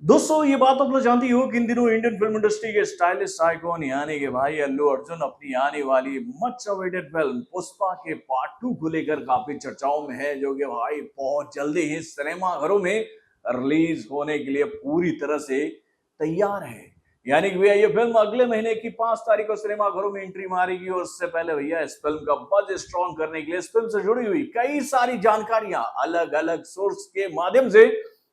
दोस्तों ये बात आप लोग जानती हो कि इन दिनों इंडियन फिल्म इंडस्ट्री के स्टाइलिश आइकॉन यानी कि भाई अल्लू अर्जुन अपनी आने वाली मच अवेटेड फिल्म पुष्पा के पार्ट 2 को लेकर काफी चर्चाओं में है, जो कि भाई बहुत जल्दी ही सिनेमा घरों में रिलीज होने के लिए पूरी तरह से तैयार है। यानी कि भैया ये फिल्म अगले महीने की 5 तारीख को सिनेमा घरों में एंट्री मारेगी और उससे पहले भैया इस फिल्म का बज स्ट्रॉन्ग करने के लिए इस फिल्म से जुड़ी हुई कई सारी जानकारियां अलग अलग सोर्स के माध्यम से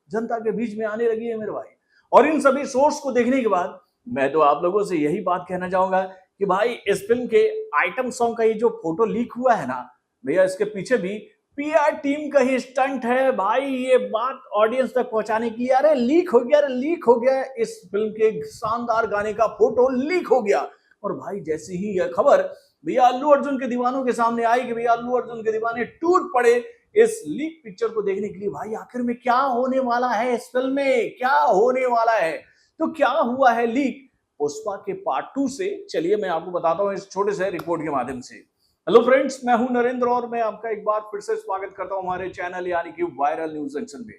जनता के बीच में आने लगी है मेरे भाई। और इन सभी सोर्स को देखने के बाद मैं तो आप लोगों से यही बात कहना चाहूंगा कि भाई इस फिल्म के आइटम सॉन्ग का ये जो फोटो लीक हुआ है ना भैया, इसके पीछे भी पीआर टीम का ही स्टंट है भाई। ये बात ऑडियंस तक पहुंचाने की, अरे लीक हो गया, अरे लीक हो गया, इस फिल्म के शानदार गाने का फोटो लीक हो गया। और भाई जैसी ही यह खबर भैया अल्लू अर्जुन के दीवानों के सामने आई कि भैया अल्लू अर्जुन के दीवाने टूट पड़े इस लीक पिक्चर को देखने के लिए। भाई आखिर में क्या होने वाला है इस फिल्म में, क्या होने वाला है, तो क्या हुआ है लीक पुष्पा के पार्ट 2 से, चलिए मैं आपको बताता हूं इस छोटे से रिपोर्ट के माध्यम से। हेलो फ्रेंड्स, मैं हूं नरेंद्र और मैं आपका एक बार फिर से स्वागत करता हूं हमारे चैनल यानी कि वायरल न्यूज जंक्शन में।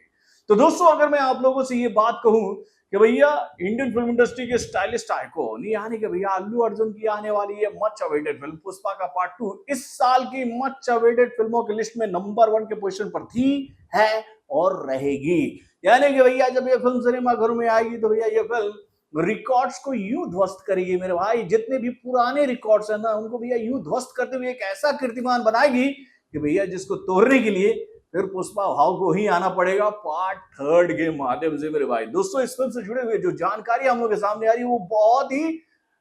तो दोस्तों अगर मैं आप लोगों से ये बात कहूं कि भैया इंडियन फिल्म इंडस्ट्री के स्टाइलिस्ट आइकॉन यानी कि भैया अल्लू अर्जुन की आने वाली है मच अवेटेड फिल्म पुष्पा का पार्ट 2 इस साल की मच अवेटेड फिल्मों की लिस्ट में नंबर 1 के पोजीशन पर थी, है और रहेगी। यानी कि भैया जब ये फिल्म सिनेमा घरों में आएगी तो भैया ये फिल्म रिकॉर्ड्स को यूं ध्वस्त करेगी मेरे भाई। जितने भी पुराने रिकॉर्ड्स हैं ना उनको भैया यूं ध्वस्त करते हुए एक ऐसा कीर्तिमान बनाएगी कि भैया जिसको तोड़ने के लिए फिर पुष्पा भाव को ही आना पड़ेगा पार्ट 3 के माध्यम से मेरे भाई। दोस्तों इस फिल्म से जुड़े हुए जो जानकारी हम लोग के सामने आ रही है वो बहुत ही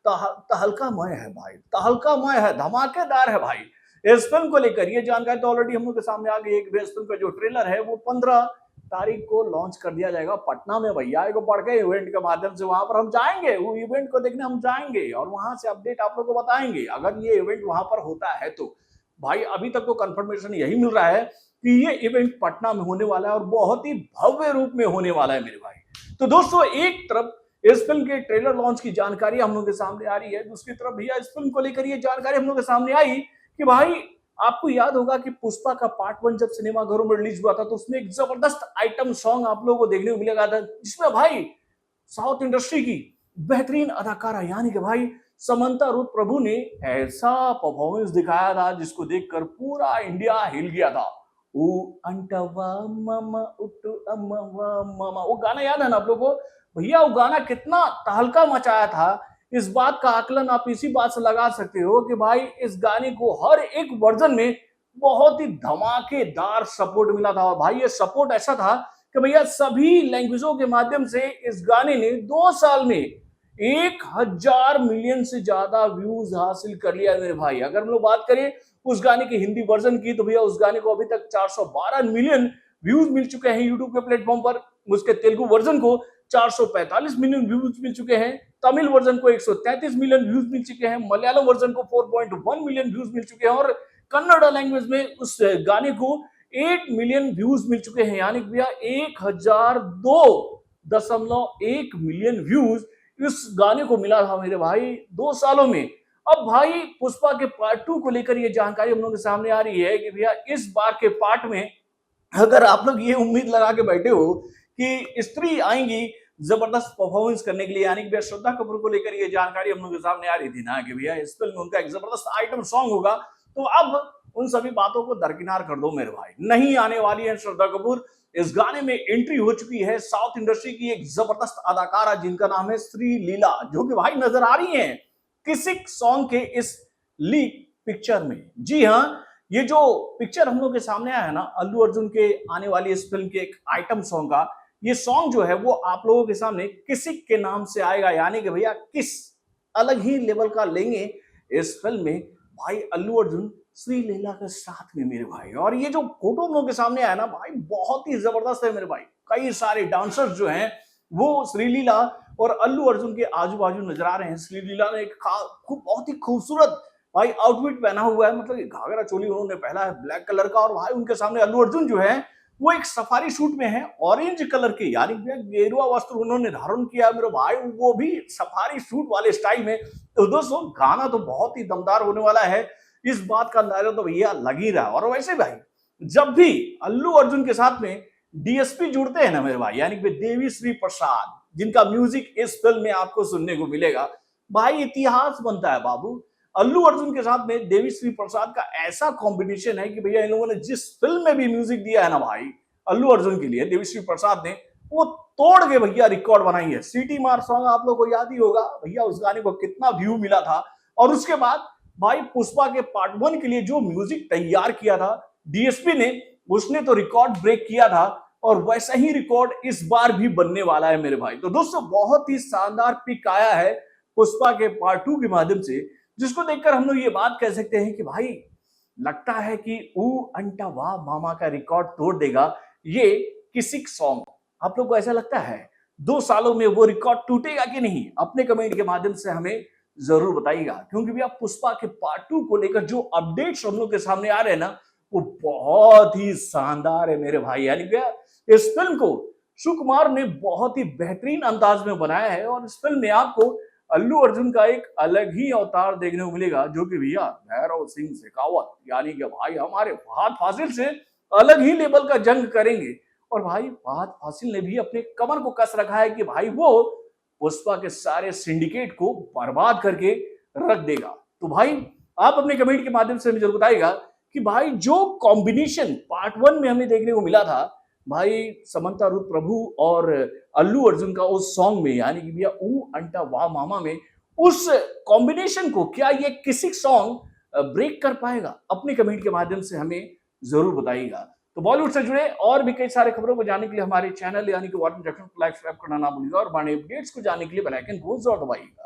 तहलकामय है भाई, तहलकामय है, धमाकेदार है भाई। इस फिल्म को लेकर ये जानकारी तो ऑलरेडी हम लोग के सामने आ गई है कि इस फिल्म का जो ट्रेलर है वो 15 तारीख को लॉन्च कर दिया जाएगा पटना में भैया। को पढ़ के इवेंट के माध्यम से वहां पर हम जाएंगे, वो इवेंट को देखने हम जाएंगे और वहां से अपडेट आप लोग को बताएंगे अगर ये इवेंट वहां पर होता है तो। भाई अभी तक तो कंफर्मेशन यही मिल रहा है कि ये इवेंट पटना में होने वाला है और बहुत ही भव्य रूप में होने वाला है मेरे भाई। तो दोस्तों एक तरफ इस फिल्म के ट्रेलर लॉन्च की जानकारी हम लोग के सामने आ रही है, दूसरी तरफ भैया इस फिल्म को लेकर ये जानकारी हम लोग के सामने आई कि भाई आपको याद होगा कि पुष्पा का पार्ट 1 जब सिनेमा घरों में रिलीज हुआ था तो उसमें एक जबरदस्त आइटम सॉन्ग आप लोगों को देखने को मिलेगा था, जिसमें भाई साउथ इंडस्ट्री की बेहतरीन अदाकारा यानी कि भाई समंता रुथ प्रभु ने ऐसा परफॉर्मेंस दिखाया था जिसको देखकर पूरा इंडिया हिल गया था। वो अंटवा मामा उट्टू अम्मा मामा, वो गाना याद है ना आप लोगों को भैया? वो गाना कितना तहलका मचाया था, इस बात का आकलन आप इसी बात से लगा सकते हो कि भाई इस गाने को हर एक वर्जन में बहुत ही धमाकेदार सपोर्ट मिला था। भाई ये सपोर्ट ऐसा था कि भैया सभी लैंग्वेजों के माध्यम से इस गाने ने 2 साल में 1000 मिलियन से ज्यादा व्यूज हासिल कर लिया मेरे भाई। अगर हम लोग बात करें उस गाने की हिंदी वर्जन की तो भैया उस गाने को अभी तक 412 मिलियन व्यूज मिल चुके हैं यूट्यूब के प्लेटफॉर्म पर। उसके तेलुगु वर्जन को 445 मिलियन व्यूज मिल चुके हैं, तमिल वर्जन को 133 मिलियन व्यूज मिल चुके हैं, मलयालम वर्जन को 4.1 मिलियन व्यूज मिल चुके हैं और कन्नड़ लैंग्वेज में उस गाने को 8 मिलियन व्यूज मिल चुके हैं। यानी भैया 1002.1 मिलियन व्यूज इस गाने को मिला था मेरे भाई 2 सालों में। अब भाई पुष्पा के पार्ट 2 को लेकर ये जानकारी हम लोगों के सामने आ रही है कि भैया इस बार के पार्ट में अगर आप लोग ये उम्मीद लगा के बैठे हो कि स्त्री आएंगी जबरदस्त परफॉर्मेंस करने के लिए, यानी कि भैया श्रद्धा कपूर को लेकर ये जानकारी हम लोग के सामने आ रही थी ना कि भैया इस फिल्म में उनका एक जबरदस्त आइटम सॉन्ग होगा, तो अब उन सभी बातों को दरकिनार कर दो मेरे भाई। नहीं आने वाली है श्रद्धा कपूर, इस गाने में एंट्री हो चुकी है साउथ इंडस्ट्री की एक जबरदस्त अदाकारा जिनका नाम है श्री लीला, जो कि भाई नजर आ रही है किसिक सॉन्ग के इस लीक पिक्चर में। जी हाँ, ये जो पिक्चर हम लोग के सामने आया है ना अल्लू अर्जुन के आने वाली इस फिल्म के एक आइटम सॉन्ग का, ये सॉन्ग जो है वो आप लोगों के सामने किसिक के नाम से आएगा। यानी कि भैया किस अलग ही लेवल का लेंगे इस फिल्म में भाई अल्लू अर्जुन श्री लीला के साथ में मेरे भाई। और ये जो फोटो हम लोग के सामने आया ना भाई बहुत ही जबरदस्त है मेरे भाई। कई सारे डांसर्स जो हैं वो श्री लीला और अल्लू अर्जुन के आजू बाजू नजर आ रहे हैं। श्री लीला ने एक बहुत ही खूबसूरत भाई आउटफिट पहना हुआ है, मतलब घाघरा चोली उन्होंने पहना है ब्लैक कलर का, और भाई उनके सामने अल्लू अर्जुन जो है वो एक सफारी सूट में है ऑरेंज कलर के, यानी गेरुआ वस्त्र उन्होंने धारण किया मेरे भाई, वो भी सफारी सूट वाले स्टाइल में। तो दोस्तों गाना तो बहुत ही दमदार होने वाला है, इस बात का अंदाजा तो भैया लग ही रहा है। और वैसे भाई जब भी अल्लू अर्जुन के साथ में डीएसपी जुड़ते हैं ना मेरे भाई, यानी कि देवी श्री प्रसाद, जिनका म्यूजिक इस फिल्म में आपको सुनने को मिलेगा, भाई इतिहास बनता है बाबू। अल्लू अर्जुन के साथ में देवी श्री प्रसाद का ऐसा कॉम्बिनेशन है कि भैया इन लोगों ने जिस फिल्म में भी म्यूजिक दिया है ना भाई अल्लू अर्जुन के लिए, देवी श्री प्रसाद ने वो तोड़ के भैया रिकॉर्ड बनाई है। सिटी मार सॉन्ग आप लोग को याद ही होगा भैया, उस गाने को कितना व्यू मिला था। और उसके बाद भाई पुष्पा के पार्ट 1 के लिए जो म्यूजिक तैयार किया था डीएसपी ने, उसने तो रिकॉर्ड ब्रेक किया था और वैसा ही रिकॉर्ड इस बार भी बनने वाला है मेरे भाई। तो दोस्तों बहुत ही शानदार पिक आया है पुष्पा के पार्ट 2 के माध्यम से, जिसको देखकर हम लोग ये बात कह सकते हैं कि भाई लगता है कि ऊ अंटा वाह मामा का रिकॉर्ड तोड़ देगा ये किसिक सॉन्ग। आप लोग को ऐसा लगता है 2 सालों में वो रिकॉर्ड टूटेगा कि नहीं? अपने कमेंट के माध्यम से हमें जरूर बताइएगा, क्योंकि भैया पुष्पा के पार्ट 2 को लेकर जो अपडेट्स हम लोग के सामने आ रहे हैं ना वो बहुत ही शानदार है मेरे भाई। यानी कि इस फिल्म को सुकुमार ने बहुत ही बेहतरीन अंदाज में बनाया है और इस फिल्म में आपको अल्लू अर्जुन का एक अलग ही अवतार देखने को मिलेगा, जो कि भैया भैरव सिंह शेखावत यानी कि भाई हमारे फहद फासिल से अलग ही लेवल का जंग करेंगे। और भाई फहद फासिल ने भी अपने कमर को कस रखा है कि भाई वो पुष्पा के सारे सिंडिकेट को बर्बाद करके रख देगा। तो भाई आप अपने कमेंट के माध्यम से हमें जरूर बताइएगा कि भाई जो कॉम्बिनेशन पार्ट 1 में हमें देखने को मिला था भाई समंता रुथ प्रभु और अल्लू अर्जुन का उस सॉन्ग में, यानी कि भैया ऊ अंटा वाह मामा में, उस कॉम्बिनेशन को क्या ये किसी सॉन्ग ब्रेक कर पाएगा? अपने कमेंट के माध्यम से हमें जरूर बताइएगा। तो बॉलीवुड से जुड़े और भी कई सारे खबरों को जानने के लिए हमारे चैनल यानी कि वार्टन जंक्शन को लाइक सब्सक्राइब करना ना भूलिएगा और बड़े अपडेट्स को जानने के लिए बेल आइकन को जरूर दबाइएगा।